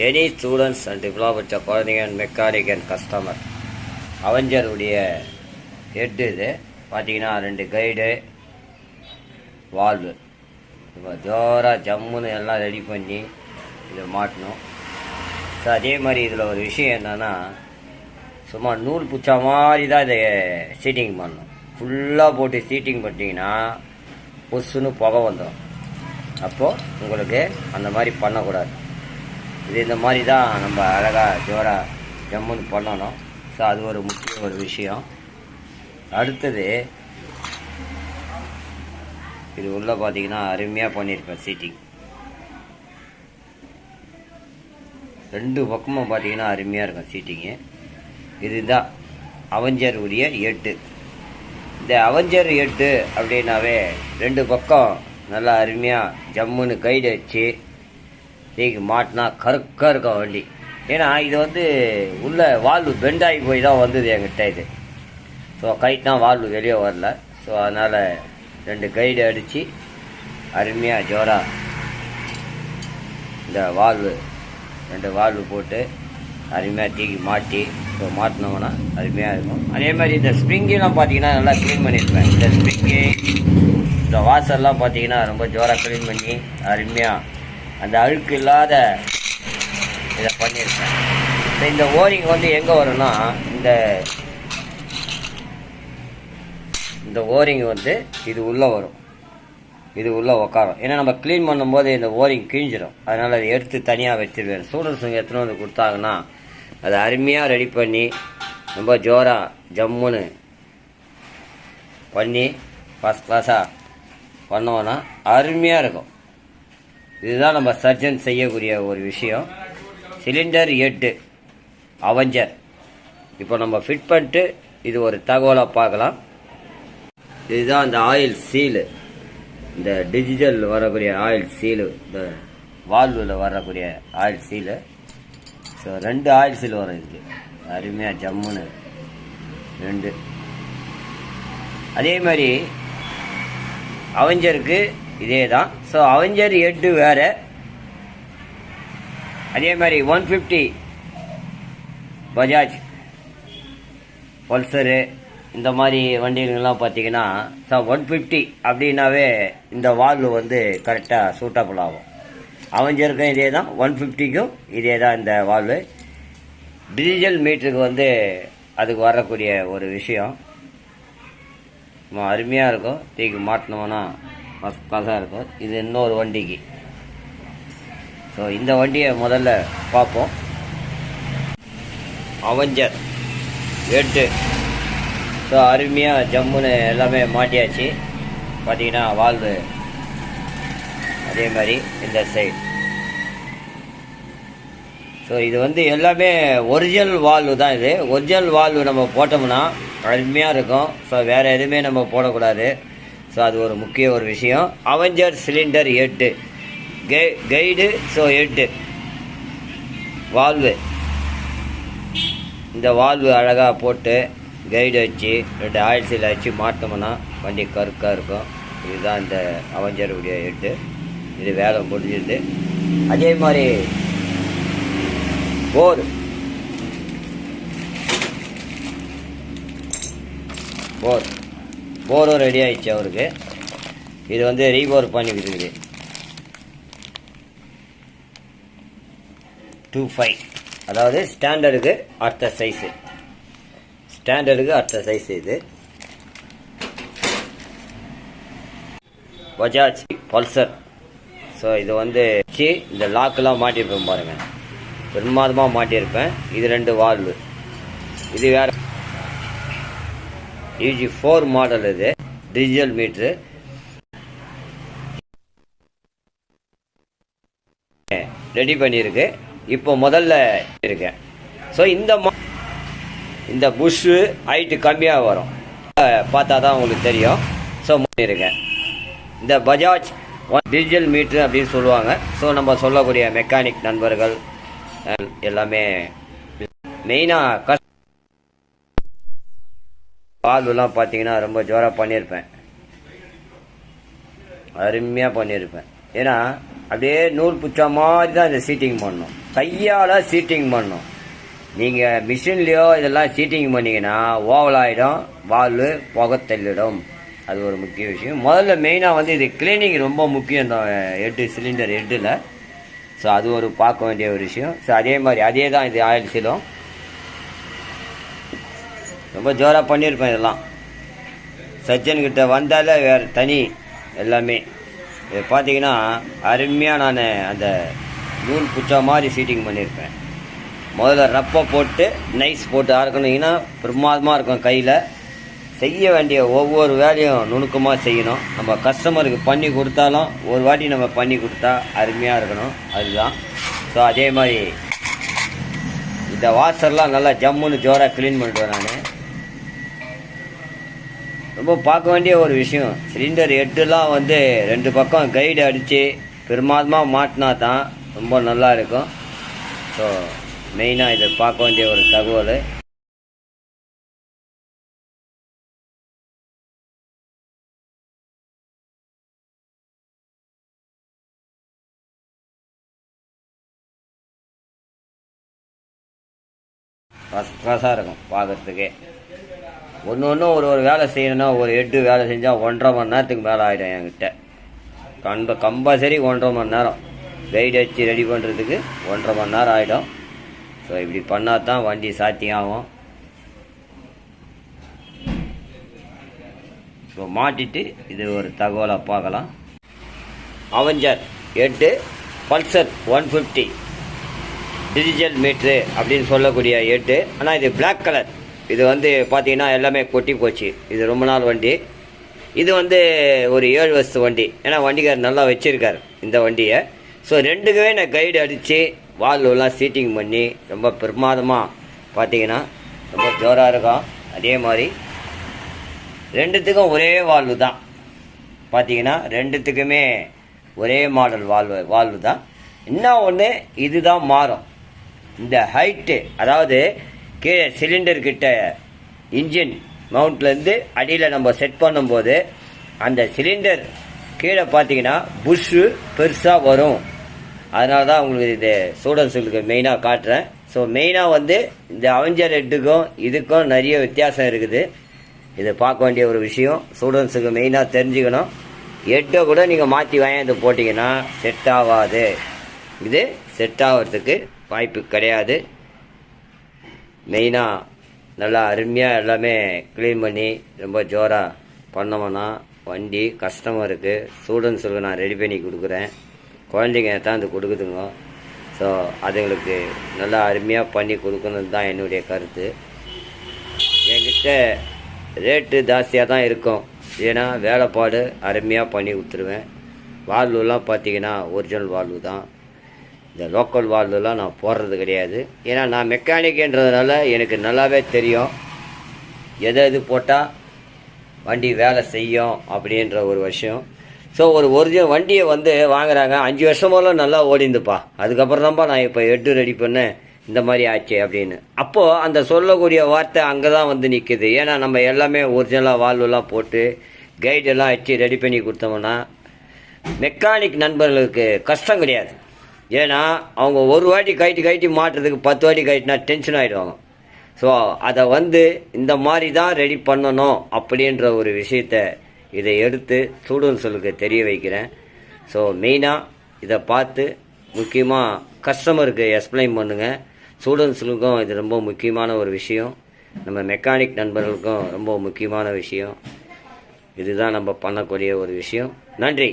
Any students and developers குழந்தைங்க and mechanic and customer அவெஞ்சருடைய head இது பார்த்தீங்கன்னா 2 கைடு வால்வு இப்போ ஜோராக ஜம்முன்னு எல்லாம் ரெடி பண்ணி இதை மாட்டணும். ஸோ அதே மாதிரி இதில் ஒரு விஷயம் என்னென்னா சும்மா நூல் பிடிச்ச மாதிரி தான் இதை சீட்டிங் பண்ணணும். ஃபுல்லாக போட்டு சீட்டிங் பண்ணிட்டீங்கன்னா புஷ்ஷுன்னு புகை வந்துடும். அப்போது உங்களுக்கு அந்த மாதிரி பண்ணக்கூடாது. இது இந்த மாதிரி தான் நம்ம அழகாக ஜோராக ஜம்முன்னு பண்ணணும். ஸோ அது ஒரு முக்கிய ஒரு விஷயம். அடுத்தது இது உள்ளே பார்த்தீங்கன்னா அருமையாக பண்ணியிருப்பேன் சீட்டிங். 2 பக்கமும் பார்த்தீங்கன்னா அருமையாக இருக்கும் சீட்டிங்கு. இதுதான் அவெஞ்சர் உடைய ஹெட்டு. இந்த அவெஞ்சர் ஹெட்டு அப்படின்னாவே 2 பக்கம் நல்லா அருமையாக ஜம்முன்னு கைடு வச்சு தீக்கு மாட்டினா கருக்காக இருக்கும் வண்டி. ஏன்னா இது வந்து உள்ள வால்வு பெண்டாகி போய் தான் வந்தது என்கிட்ட இது. ஸோ கைட்னா வால்வு வெளியே வரல. ஸோ அதனால் 2 கைடு அடித்து அருமையாக ஜோராக இந்த வால்வு 2 வால்வு போட்டு அருமையாக தீக்கி மாட்டி ஸோ மாட்டினோம்னா அருமையாக இருக்கும். அதே மாதிரி இந்த ஸ்ப்ரிங்கெலாம் பார்த்தீங்கன்னா நல்லா க்ளீன் பண்ணியிருப்பேன். இந்த ஸ்ப்ரிங்கு இந்த வாசல்லாம் பார்த்தீங்கன்னா ரொம்ப ஜோராக க்ளீன் பண்ணி அருமையாக அந்த அழுக்கு இல்லாத இதை பண்ணியிருப்பேன். ஸோ இந்த ஓரிங் வந்து எங்கே வரும்னா இந்த ஓரிங் வந்து இது உள்ளே வரும், இது உள்ளே உக்காரும். ஏன்னா நம்ம க்ளீன் பண்ணும்போது இந்த ஓரிங் கிழிஞ்சிடும். அதனால் அதை எடுத்து தனியாக வச்சுருவேன். ஸ்டூடெண்ட்ஸுங்க எடுத்துன்னு வந்து கொடுத்தாங்கன்னா அதை அருமையாக ரெடி பண்ணி ரொம்ப ஜோராக ஜம்முன்னு பண்ணி ஃபஸ்ட் கிளாஸாக பண்ணோன்னா அருமையாக இருக்கும். இதுதான் நம்ம சர்ஜன் செய்யக்கூடிய ஒரு விஷயம். சிலிண்டர் ஹெட்டு அவெஞ்சர் இப்போ நம்ம ஃபிட் பண்ணிட்டு இது ஒரு தகவலாக பார்க்கலாம். இதுதான் இந்த ஆயில் சீலு, இந்த டிஜிட்டல் வரக்கூடிய ஆயில் சீலு, இந்த வால்வில் வரக்கூடிய oil seal. So 2 oil seal வரும் இதுக்கு அருமையாக ஜம்முன்னு 2. அதே மாதிரி அவெஞ்சருக்கு இதே தான். ஸோ அவெஞ்சர் ஹெட்டு வேறு. அதே மாதிரி 150 பஜாஜ் பல்சரு இந்த மாதிரி வண்டிகள்லாம் பார்த்தீங்கன்னா ஸோ 150 அப்படின்னாவே இந்த வால்வு வந்து கரெக்டாக சூட்டபிள் ஆகும். அவெஞ்சருக்கும் இதே தான், 150க்கும் இதே தான் இந்த வால்வு. டிஜிட்டல் மீட்டருக்கு வந்து அதுக்கு வரக்கூடிய ஒரு விஷயம் அருமையாக இருக்கும். தீக்கு மாட்டினோம்னா ஃபஸ்ட் கிளாஸாக இருக்கும். இது இன்னொரு வண்டிக்கு. ஸோ இந்த வண்டியை முதல்ல பார்ப்போம். அவெஞ்சர் ஹெட்டு ஸோ அருமையாக ஜம்முன்னு எல்லாமே மாட்டியாச்சு. பார்த்தீங்கன்னா வால்வு அதே மாதிரி இந்த சைடு. ஸோ இது வந்து எல்லாமே ஒரிஜினல் வால்வு தான். இது ஒரிஜினல் வால்வு நம்ம போட்டோம்னா அருமையாக இருக்கும். ஸோ வேறு எதுவுமே நம்ம போடக்கூடாது. ஸோ அது ஒரு முக்கிய ஒரு விஷயம். Avenger cylinder head guide. So head valve, இந்த வால்வு அழகாக போட்டு கைடு வச்சு 2 ஆயில் சீல் வச்சு மாட்டோம்னா வண்டி கருக்காக இருக்கும். இதுதான் இந்த அவெஞ்சருடைய ஹெட்டு. இது வேலை முடிஞ்சிருது. அதே மாதிரி போரும் ரெடி ஆயிடுச்சு அவருக்கு. இது வந்து ரீபோர் பண்ணிக்கிட்டு 25, அதாவது ஸ்டாண்டர்டுக்கு அடுத்த சைஸு. இது பஜாஜ் பல்சர். ஸோ இது வந்து இந்த லாக்கெல்லாம் மாட்டியிருப்பேன் பாருங்கள், பிரமாதமாக மாட்டியிருப்பேன். இது 2 வால்வு. இது வேறு UG4 மாடல். இது டிஜிட்டல் மீட்ரு. ரெடி பண்ணியிருக்கு. இப்போ முதல்ல இருக்கேன். ஸோ இந்த புஷ்ஷு ஹைட்டு கம்மியாக வரும், பார்த்தா தான் உங்களுக்கு தெரியும். ஸோ இருக்கேன். இந்த பஜாஜ் டிஜிட்டல் மீட்ரு அப்படின்னு சொல்லுவாங்க. ஸோ நம்ம சொல்லக்கூடிய மெக்கானிக் நண்பர்கள் எல்லாமே மெயினாக வால்வுலாம் பார்த்தீங்கன்னா ரொம்ப ஜோராக பண்ணியிருப்பேன், அருமையாக பண்ணியிருப்பேன். ஏன்னா அப்படியே நூல் பிடிச்ச மாதிரி தான் இந்த சீட்டிங் பண்ணணும். கையால் சீட்டிங் பண்ணணும். நீங்கள் மிஷின்லேயோ இதெல்லாம் சீட்டிங் பண்ணிங்கன்னா ஓவல் ஆகிடும், வால்வு புகை தள்ளிடும். அது ஒரு முக்கிய விஷயம். முதல்ல மெயினாக வந்து இது கிளீனிங் ரொம்ப முக்கியம் இந்த ஹெட்டு, சிலிண்டர் ஹெட்டில். ஸோ அது ஒரு பார்க்க வேண்டிய ஒரு விஷயம். ஸோ அதே மாதிரி அதே தான் இது ஆயில் சீலும் ரொம்ப ஜோராக பண்ணியிருப்பேன். இதெல்லாம் சர்ஜன்கிட்ட வந்தாலே வேறு தனி எல்லாமே. இது பார்த்தீங்கன்னா அருமையாக நான் அந்த நூல் புச்சா மாதிரி சீட்டிங் பண்ணியிருப்பேன். முதல்ல ரப்பை போட்டு நைஸ் போட்டு அறுக்கணுங்கன்னா பிரமாதமாக இருக்கும். கையில் செய்ய வேண்டிய ஒவ்வொரு வேலையும் நுணுக்கமாக செய்யணும். நம்ம கஸ்டமருக்கு பண்ணி கொடுத்தாலும் ஒரு வாட்டி நம்ம பண்ணி கொடுத்தா அருமையாக இருக்கணும். அதுதான். ஸோ அதே மாதிரி இந்த வாஷர்லாம் நல்லா ஜம்முன்னு ஜோராக க்ளீன் பண்ணிவிடுவேன் நான். ரொம்ப பார்க்க வேண்டிய ஒரு விஷயம். சிலிண்டர் ஹெட்டுலாம் வந்து 2 பக்கம் கைடு அடித்து பிரமாதமாக மாட்டினா தான் ரொம்ப நல்லா இருக்கும். ஸோ மெயினாக இதை பார்க்க வேண்டிய ஒரு தகவல். ஃபஸ்ட் கிளாஸாக இருக்கும் பார்க்குறதுக்கே. ஒன்று ஒரு வேலை செய்யணும்னா ஒரு 8 வேலை செஞ்சால் 1.5 மணி நேரத்துக்கு மேலே ஆகிடும் என்கிட்ட. கம்பல்சரி 1.5 மணி நேரம் கைடு வச்சு ரெடி பண்ணுறதுக்கு 1.5 மணி நேரம் ஆகிடும். ஸோ இப்படி பண்ணால் தான் வண்டி சாத்தியாகும். ஸோ மாட்டிட்டு இது ஒரு தகவலாக பார்க்கலாம். அவெஞ்சர் 8 பல்சர் 150 டிஜிட்டல் மீட்ரு அப்படின்னு சொல்லக்கூடிய 8. ஆனால் இது பிளாக் கலர். இது வந்து பார்த்தீங்கன்னா எல்லாமே கொட்டி போச்சு. இது ரொம்ப நாள் வண்டி. இது வந்து ஒரு 7 வருஷத்து வண்டி. ஏன்னா வண்டிக்கார் நல்லா வச்சுருக்கார் இந்த வண்டியை. ஸோ 2க்குமே நான் கைடு அடித்து வால்வெல்லாம் சீட்டிங் பண்ணி ரொம்ப பிரமாதமாக பார்த்தீங்கன்னா ரொம்ப ஜோராக இருக்கும். அதே மாதிரி 2த்துக்கும் ஒரே வால்வு தான். பார்த்தீங்கன்னா 2த்துக்குமே ஒரே மாடல் வால்வு தான். இன்னும் ஒன்று இதுதான் மாறும். இந்த ஹைட்டு, அதாவது கீழே சிலிண்டர்கிட்ட இன்ஜின் மவுண்ட்லேருந்து அடியில் நம்ம செட் பண்ணும்போது அந்த சிலிண்டர் கீழே பார்த்தீங்கன்னா புஷ்ஷு பெருசாக வரும். அதனால தான் உங்களுக்கு இது ஸ்டூடெண்ட்ஸுக்கு மெயினாக காட்டுறேன். ஸோ மெயினாக வந்து இந்த அவெஞ்சர் ஹெட்டுக்கும் இதுக்கும் நிறைய வித்தியாசம் இருக்குது. இதை பார்க்க வேண்டிய ஒரு விஷயம். ஸ்டூடெண்ட்ஸுக்கு மெயினாக தெரிஞ்சுக்கணும். ஹெட்டை கூட நீங்கள் மாற்றி வாங்கி போட்டிங்கன்னா செட் ஆகாது. இது செட் ஆகிறதுக்கு வாய்ப்பு கிடையாது. மெயினாக நல்லா அருமையாக எல்லாமே க்ளீன் பண்ணி ரொம்ப ஜோராக பண்ணோம்னா வண்டி கஸ்டமருக்கு ஸ்டூடெண்ட்ஸுக்கு நான் ரெடி பண்ணி கொடுக்குறேன். குழந்தைங்க தான் அது கொடுக்குதுங்க. ஸோ அதுங்களுக்கு நல்லா அருமையாக பண்ணி கொடுக்கணுன்னு தான் என்னுடைய கருத்து. என்கிட்ட ரேட்டு ஜாஸ்தியாக தான் இருக்கும். ஏன்னா வேலைப்பாடு அருமையாக பண்ணி கொடுத்துருவேன். வால்வுலாம் பார்த்தீங்கன்னா ஒரிஜினல் வால்வு தான். இந்த லோக்கல் வால்வெல்லாம் நான் போடுறது கிடையாது. ஏன்னா நான் மெக்கானிக்குன்றதுனால எனக்கு நல்லாவே தெரியும் எது போட்டால் வண்டி வேலை செய்யும் அப்படின்ற ஒரு விஷயம். ஸோ ஒரு ஒரிஜினல் வண்டியை வந்து வாங்குறாங்க, 5 வருஷமெல்லாம் நல்லா ஓடிந்துப்பா, அதுக்கப்புறம் தான்ப்பா நான் இப்போ ஹெட்டு ரெடி பண்ணேன் இந்த மாதிரி ஆச்சு அப்படின்னு. அப்போது அந்த சொல்லக்கூடிய வார்த்தை அங்கே தான் வந்து நிற்குது. ஏன்னா நம்ம எல்லாமே ஒரிஜினலாக வால்வெல்லாம் போட்டு கைடெல்லாம் வச்சு ரெடி பண்ணி கொடுத்தோம்னா மெக்கானிக் நண்பர்களுக்கு கஷ்டம் கிடையாது. ஏன்னா அவங்க ஒரு வாட்டி கைட்டி மாட்டுறதுக்கு 10 வாட்டி கைட்டினா டென்ஷன் ஆகிடுவாங்க. ஸோ அதை வந்து இந்த மாதிரி தான் ரெடி பண்ணணும் அப்படின்ற ஒரு விஷயத்த இதை எடுத்து ஸ்டூடெண்ட்ஸுகளுக்கு தெரிய வைக்கிறேன். ஸோ மெயினாக இதை பார்த்து முக்கியமாக கஸ்டமருக்கு எக்ஸ்பிளைன் பண்ணுங்கள். ஸ்டூடெண்ட்ஸுகளுக்கும் இது ரொம்ப முக்கியமான ஒரு விஷயம். நம்ம மெக்கானிக் நண்பர்களுக்கும் ரொம்ப முக்கியமான விஷயம். இதுதான் நம்ம பண்ணக்கூடிய ஒரு விஷயம். நன்றி.